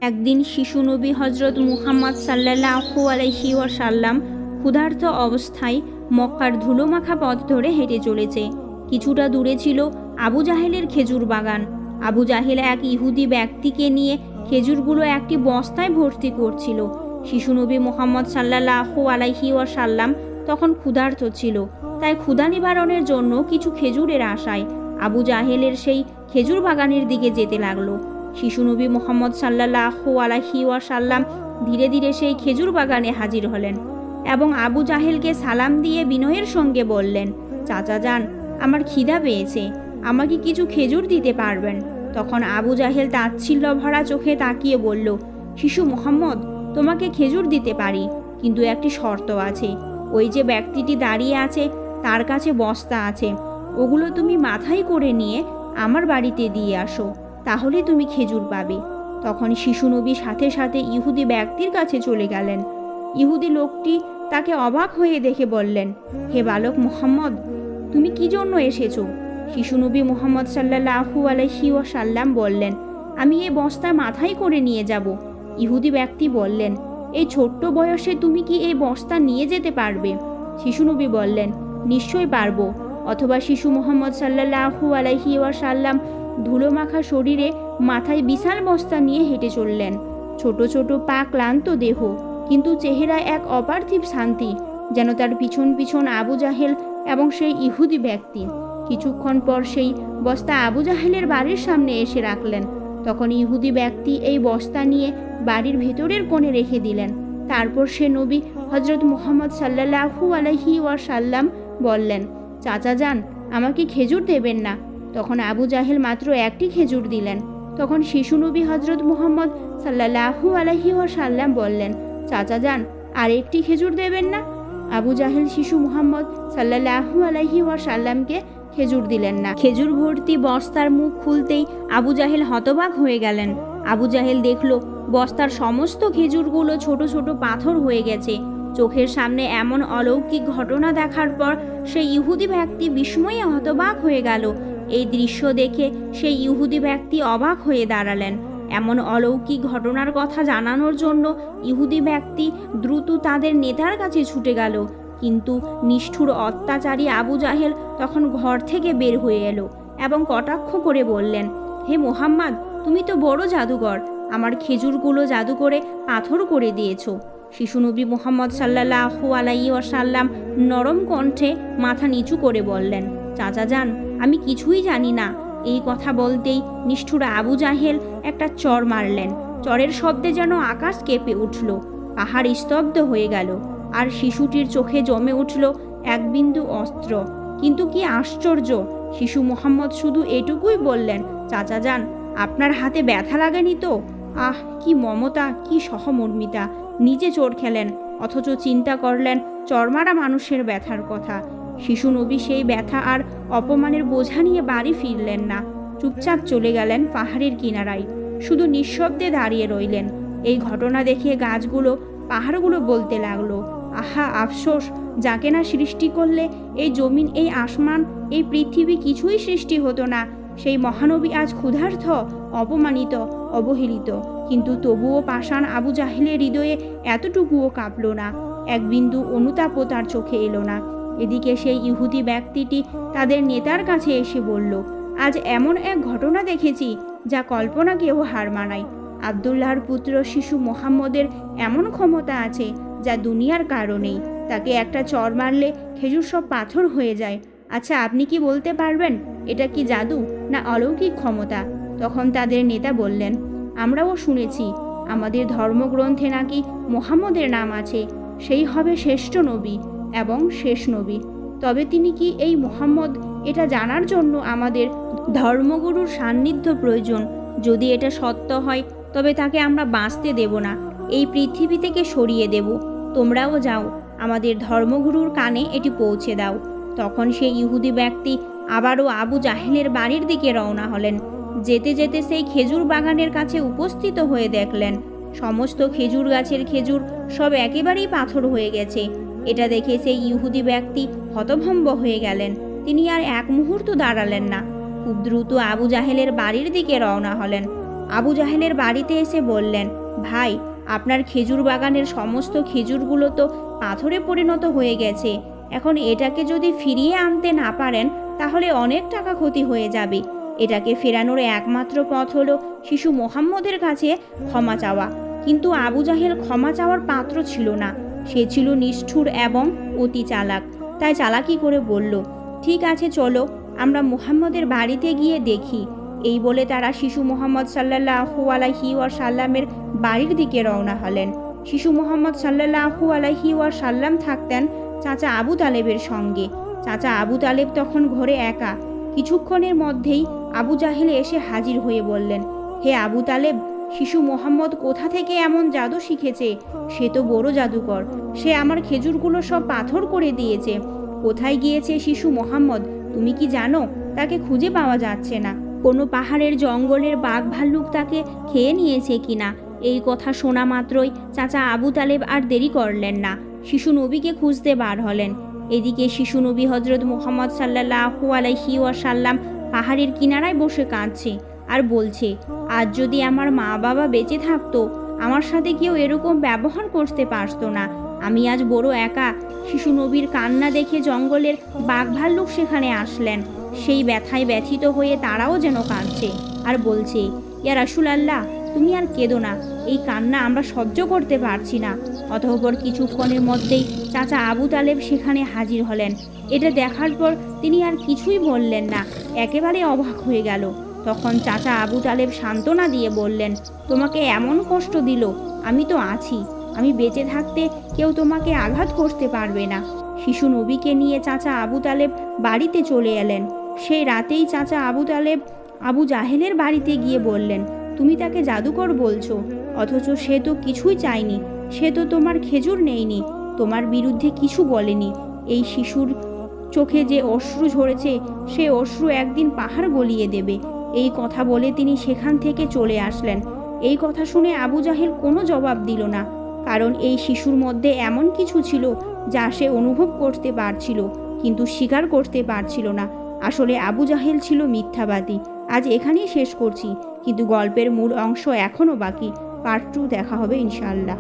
একদিন শিশু নবী হজরত মুহাম্মদ সাল্লাল্লাহু আলাইহি ওয়াসাল্লাম ক্ষুধার্ত অবস্থায় মক্কার ধুলোমাখা পথ ধরে হেঁটে চলেছে। কিছুটা দূরে ছিল আবু জাহেলের খেজুর বাগান। আবু জাহেল এক ইহুদি ব্যক্তিকে নিয়ে খেজুরগুলো একটি বস্তায় ভর্তি করছিল। শিশু নবী মুহাম্মদ সাল্লাল্লাহু আলাইহি ওয়াসাল্লাম তখন ক্ষুধার্ত ছিল, তাই ক্ষুধা নিবারণের জন্য কিছু খেজুরের আশায় আবু জাহেলের সেই খেজুর বাগানের দিকে যেতে লাগলো। শিশু নবী মুহাম্মদ সাল্লাল্লাহু আলাইহি ওয়াসাল্লাম ধীরে ধীরে সেই খেজুর বাগানে হাজির হলেন এবং আবু জাহেলকে সালাম দিয়ে বিনয়ের সঙ্গে বললেন, চাচা যান, আমার খিদা পেয়েছে, আমাকে কিছু খেজুর দিতে পারবেন? তখন আবু জাহেল তাচ্ছিল্য ভরা চোখে তাকিয়ে বলল, শিশু মুহাম্মদ, তোমাকে খেজুর দিতে পারি, কিন্তু একটি শর্ত আছে। ওই যে ব্যক্তিটি দাঁড়িয়ে আছে তার কাছে বস্তা আছে, ওগুলো তুমি মাথায় করে নিয়ে আমার বাড়িতে দিয়ে আসো, তাহলে তুমি খেজুর পাবে। তখন শিশু নবী সাথে সাথে ইহুদি ব্যক্তির কাছে চলে গেলেন। ইহুদি লোকটি তাকে অবাক হয়ে দেখে বললেন, হে বালক মুহাম্মদ, তুমি কি জন্য এসেছো? শিশু নবী মুহাম্মদ সাল্লাল্লাহু আলাইহি ওয়াসাল্লাম বললেন, আমি এই বস্তা মাথায় করে নিয়ে যাব। ইহুদি ব্যক্তি বললেন, এই ছোট্ট বয়সে তুমি কি এই বস্তা নিয়ে যেতে পারবে? শিশু নবী বললেন, নিশ্চয় পারবো। অথবা শিশু মুহাম্মদ সাল্লাল্লাহু আলাইহি ওয়াসাল্লাম ধুলোমাখা শরীরে মাথায় বিশাল বস্তা নিয়ে হেঁটে চললেন। ছোট ছোট পা, ক্লান্ত দেহ, কিন্তু চেহারায় এক অপার্থিব শান্তি, যেন তার পিছন পিছন আবু জাহেল এবং সেই ইহুদি ব্যক্তি। কিছুক্ষণ পর সেই বস্তা আবু জাহেলের বাড়ির সামনে এসে রাখলেন। তখন ইহুদি ব্যক্তি এই বস্তা নিয়ে বাড়ির ভেতরের কোণে রেখে দিলেন। তারপর সে নবী হজরত মুহাম্মদ সাল্লাল্লাহু আলাইহি ওয়াসাল্লাম বললেন, চাচা যান, আমাকে খেজুর দেবেন না? তখন আবু জাহেল মাত্র একটি খেজুর দিলেন। তখন শিশু নবী হজরত মুহাম্মদ সাল্লাল্লাহু আলাইহি ওয়াসাল্লাম বললেন, চাচা যান, আর একটি খেজুর দেবেন না? আবু জাহেল শিশু মুহাম্মদ সাল্লাল্লাহু আলাইহি ওয়াসাল্লামকে খেজুর দিলেন না। খেজুর ভর্তি বস্তার মুখ খুলতেই আবু জাহেল হতবাক হয়ে গেলেন। আবু জাহেল দেখল বস্তার সমস্ত খেজুরগুলো ছোট ছোট পাথর হয়ে গেছে। চোখের সামনে এমন অলৌকিক ঘটনা দেখার পর সেই ইহুদি ব্যক্তি বিস্ময়ে হতবাক হয়ে গেল। এই দৃশ্য দেখে সেই ইহুদি ব্যক্তি অবাক হয়ে দাঁড়ালেন। এমন অলৌকিক ঘটনার কথা জানানোর জন্য ইহুদি ব্যক্তি দ্রুত তাদের নেতার কাছে ছুটে গেল। কিন্তু নিষ্ঠুর অত্যাচারী আবু জাহেল তখন ঘর থেকে বের হয়ে এলো এবং কটাক্ষ করে বললেন, হে মুহাম্মদ, তুমি তো বড় জাদুকর, আমার খেজুরগুলো জাদু করে পাথর করে দিয়েছ। শিশু নবী মুহাম্মদ সাল্লাল্লাহু আলাইহি ওয়াসাল্লাম নরম কণ্ঠে মাথা নিচু করে বললেন, চাচা যান, আমি কিছুই জানি না। এই কথা বলতেই নিষ্ঠুর আবু জাহেল একটা চর মারলেন। চরের শব্দে যেন আকাশ কেঁপে উঠল, পাহাড় স্তব্ধ হয়ে গেল, আর শিশুটির চোখে জমে উঠল এক বিন্দু অস্ত্র। কিন্তু কি আশ্চর্য, শিশু মুহাম্মদ শুধু এটুকুই বললেন, চাচা যান, আপনার হাতে ব্যথা লাগেনি তো? আহ, কি মমতা, কি সহমর্মিতা! নিজে চোর খেলেন, অথচ চিন্তা করলেন চরমারা মানুষের ব্যথার কথা। শিশু নবী সেই ব্যথা আর অপমানের বোঝা নিয়ে বাড়ি ফিরলেন না। চুপচাপ চলে গেলেন পাহাড়ের কিনারায়, শুধু নিঃশব্দে দাঁড়িয়ে রইলেন। এই ঘটনা দেখে গাছগুলো, পাহাড়গুলো বলতে লাগলো, আহা আফসোস, যাকে না সৃষ্টি করলে এই জমিন, এই আসমান, এই পৃথিবী কিছুই সৃষ্টি হতো না। সেই মহানবী আজ ক্ষুধার্ত, অপমানিত, অবহেলিত, কিন্তু তবুও পাষাণ আবু জাহেলের হৃদয়ে এতটুকুও কাঁপল না, এক বিন্দু অনুতাপও তার চোখে এলো না। এদিকে সেই ইহুদি ব্যক্তিটি তাদের নেতার কাছে এসে বলল, আজ এমন এক ঘটনা দেখেছি যা কল্পনাকেও হার মানায়। আবদুল্লাহর পুত্র শিশু মুহাম্মদের এমন ক্ষমতা আছে যা দুনিয়ার কারণেই। তাকে একটা চর মারলে খেজুর সব পাথর হয়ে যায়। আচ্ছা, আপনি কি বলতে পারবেন এটা কি জাদু না অলৌকিক ক্ষমতা? তখন তাদের নেতা বললেন, আমরাও শুনেছি, আমাদের ধর্মগ্রন্থে নাকি মুহাম্মদের নাম আছে, সেই হবে শ্রেষ্ঠ নবী এবং শেষ নবী। তবে তিনি কি এই মুহাম্মদ, এটা জানার জন্য আমাদের ধর্মগুরুর সান্নিধ্য প্রয়োজন। যদি এটা সত্য হয় তবে তাকে আমরা বাঁচতে দেব না, এই পৃথিবী থেকে সরিয়ে দেব। তোমরাও যাও, আমাদের ধর্মগুরুর কানে এটি পৌঁছে দাও। তখন সেই ইহুদি ব্যক্তি আবারও আবু জাহেলের বাড়ির দিকে রওনা হলেন। যেতে যেতে সেই খেজুর বাগানের কাছে উপস্থিত হয়ে দেখলেন সমস্ত খেজুর গাছের খেজুর সব একেবারেই পাথর হয়ে গেছে। এটা দেখে সেই ইহুদি ব্যক্তি হতভম্ব হয়ে গেলেন। তিনি আর এক মুহূর্ত দাঁড়ালেন না, খুব দ্রুত আবু জাহেলের বাড়ির দিকে রওনা হলেন। আবু জাহেলের বাড়িতে এসে বললেন, ভাই, আপনার খেজুর বাগানের সমস্ত খেজুরগুলো তো পাথরে পরিণত হয়ে গেছে। এখন এটাকে যদি ফিরিয়ে আনতে না পারেন তাহলে অনেক টাকা ক্ষতি হয়ে যাবে। এটাকে ফেরানোর একমাত্র পথ হলো শিশু মোহাম্মদের কাছে ক্ষমা চাওয়া। কিন্তু আবু জাহেল ক্ষমা চাওয়ার পাত্র ছিল না। সে ছিল নিষ্ঠুর এবং অতি চালাক। তাই চালাকি করে বলল, ঠিক আছে, চলো আমরা মুহাম্মদের বাড়িতে গিয়ে দেখি। এই বলে তারা শিশু মোহাম্মদ সাল্লাল্লাহু আলাইহি ওয়াসাল্লামের বাড়ির দিকে রওনা হলেন। শিশু মোহাম্মদ সাল্লাল্লাহু আলাইহি ওয়াসাল্লাম থাকতেন চাচা আবু তালেবের সঙ্গে। চাচা আবু তালেব তখন ঘরে একা। কিছুক্ষণের মধ্যেই আবু জাহেল এসে হাজির হয়ে বললেন, হে আবু তালেব, শিশু মোহাম্মদ কোথা থেকে এমন জাদু শিখেছে? সে তো বড় জাদুকর। সে আমার খেজুরগুলো সব পাথর করে দিয়েছে। কোথায় গিয়েছে শিশু মোহাম্মদ তুমি কি জানো? তাকে খুঁজে পাওয়া যাচ্ছে না। কোনো পাহাড়ের জঙ্গলের বাঘ ভাল্লুক তাকে খেয়ে নিয়েছে কিনা? এই কথা শোনা মাত্রই চাচা আবু তালেব আর দেরি করলেন না, শিশু নবীকে খুঁজতে বার হলেন। এদিকে শিশু নবী হজরত মুহাম্মদ সাল্লাল্লাহু আলাইহি ওয়াসাল্লাম পাহাড়ের কিনারায় বসে কাঁদছে আর বলছে, আজ যদি আমার মা বাবা বেঁচে থাকতো, আমার সাথে কেউ এরকম ব্যবহার করতে পারতো না। আমি আজ বড় একা। শিশু নবীর কান্না দেখে জঙ্গলের বাঘ ভাল্লুক সেখানে আসলেন। সেই ব্যথায় ব্যথিত হয়ে তারাও যেন কাঁদছে আর বলছে, ইয়া রাসূলুল্লাহ, তুমি আর কেঁদো না, এই কান্না আমরা সহ্য করতে পারছি না। অতঃপর কিছুক্ষণের মধ্যেই চাচা আবু তালেব সেখানে হাজির হলেন। এটা দেখার পর তিনি আর কিছুই বললেন না, একেবারে অবাক হয়ে গেল। তখন চাচা আবু তালেব সান্ত্বনা দিয়ে বললেন, তোমাকে এমন কষ্ট দিল, আমি তো আছি। আমি বেঁচে থাকতে কেউ তোমাকে আঘাত করতে পারবে না। শিশু নবীকে নিয়ে চাচা আবু তালেব বাড়িতে চলে এলেন। সেই রাতেই চাচা আবু তালেব আবু জাহেলের বাড়িতে গিয়ে বললেন, তুমি তাকে জাদুকর বলছো, অথচ সে তো কিছুই চায়নি। সে তো তোমার খেজুর নেয়নি, তোমার বিরুদ্ধে কিছু বলেনি। এই শিশুর চোখে যে অশ্রু ঝরেছে, সে অশ্রু একদিন পাহাড় গলিয়ে দেবে। এই কথা বলে তিনি সেখান থেকে চলে আসলেন। এই কথা শুনে আবু জাহেল কোনো জবাব দিল না, কারণ এই শিশুর মধ্যে এমন কিছু ছিল যা সে অনুভব করতে পারছিল কিন্তু স্বীকার করতে পারছিল না। আসলে আবু জাহেল ছিল মিথ্যাবাদী। আজ এখানেই শেষ করছি, কিন্তু গল্পের মূল অংশ এখনও বাকি। পার্ট 2 দেখা হবে ইনশাআল্লাহ।